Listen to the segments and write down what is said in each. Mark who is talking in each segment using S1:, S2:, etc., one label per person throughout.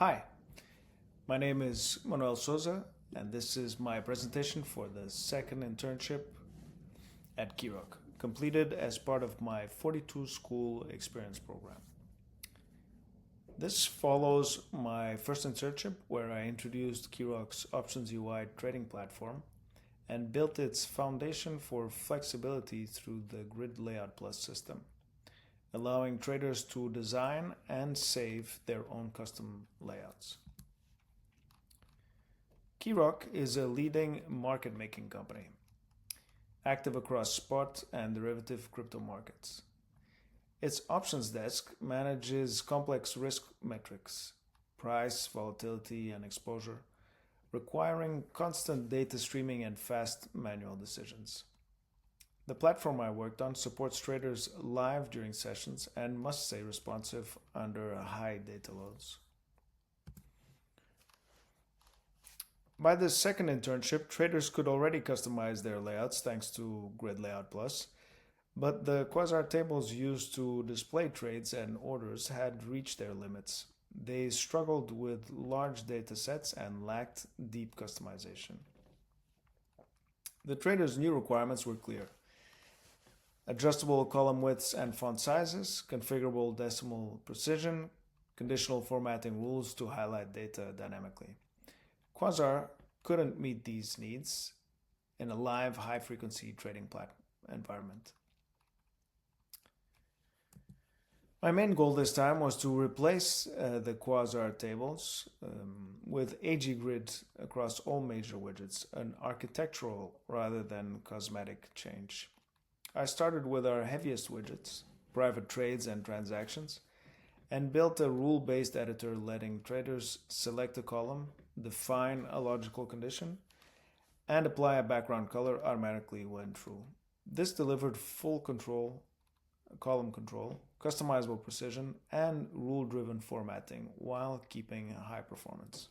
S1: Hi, my name is Manuel Souza, and this is my presentation for the second internship at Kirok, completed as part of my 42 school experience program. This follows my first internship where I introduced Kirok's Options UI trading platform and built its foundation for flexibility through the Grid Layout Plus system, allowing traders to design and save their own custom layouts. Kirok is a leading market making company, active across spot and derivative crypto markets. Its options desk manages complex risk metrics, price, volatility, and exposure, requiring constant data streaming and fast manual decisions. The platform I worked on supports traders live during sessions and must stay responsive under high data loads. By the second internship, traders could already customize their layouts thanks to Grid Layout Plus, but the Quasar tables used to display trades and orders had reached their limits. They struggled with large data sets and lacked deep customization. The traders' new requirements were clear: adjustable column widths and font sizes, configurable decimal precision, conditional formatting rules to highlight data dynamically. Quasar couldn't meet these needs in a live high-frequency trading environment. My main goal this time was to replace the Quasar tables with AG Grid across all major widgets, an architectural rather than cosmetic change. I started with our heaviest widgets, private trades and transactions, and built a rule-based editor letting traders select a column, define a logical condition, and apply a background color automatically when true. This delivered full control, column control, customizable precision, and rule-driven formatting while keeping high performance.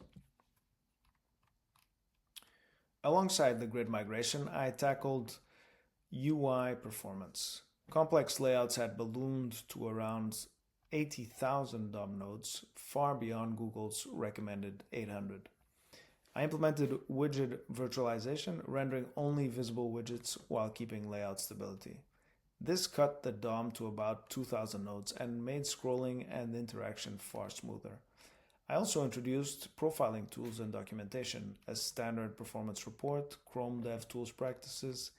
S1: Alongside the grid migration, I tackled UI performance. Complex layouts had ballooned to around 80,000 DOM nodes, far beyond Google's recommended 800. I implemented widget virtualization, rendering only visible widgets while keeping layout stability. This cut the DOM to about 2,000 nodes and made scrolling and interaction far smoother. I also introduced profiling tools and documentation, a standard performance report, Chrome DevTools practices,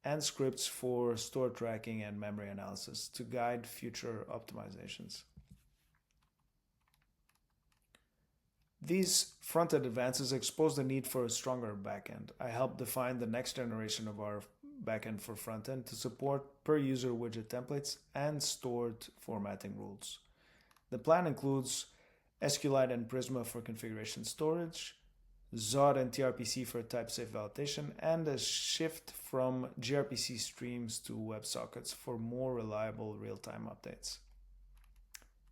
S1: and scripts for store tracking and memory analysis to guide future optimizations. These front-end advances expose the need for a stronger backend. I helped define the next generation of our backend for frontend to support per-user widget templates and stored formatting rules. The plan includes SQLite and Prisma for configuration storage, Zod and TRPC for type-safe validation, and a shift from gRPC streams to WebSockets for more reliable real-time updates.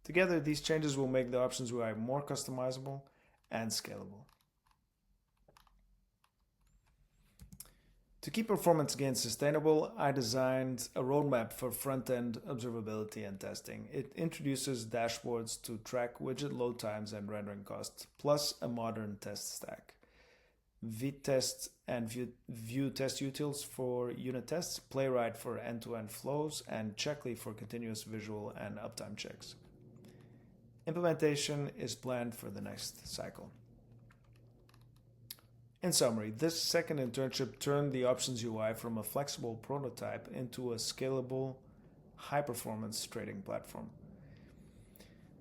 S1: Together, these changes will make the Options UI more customizable and scalable. To keep performance gains sustainable, I designed a roadmap for front-end observability and testing. It introduces dashboards to track widget load times and rendering costs, plus a modern test stack. Vtest and Vue test utils for unit tests, Playwright for end-to-end flows, and Checkly for continuous visual and uptime checks. Implementation is planned for the next cycle. In summary, this second internship turned the Options UI from a flexible prototype into a scalable, high-performance trading platform.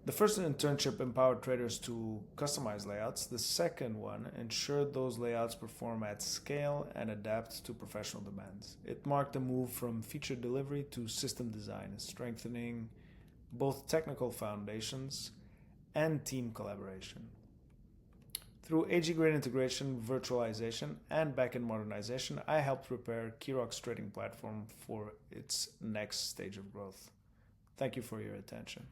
S1: The first internship empowered traders to customize layouts. The second one ensured those layouts perform at scale and adapt to professional demands. It marked a move from feature delivery to system design, strengthening both technical foundations and team collaboration. Through AG Grid integration, virtualization, and backend modernization, I helped prepare Kirok's trading platform for its next stage of growth. Thank you for your attention.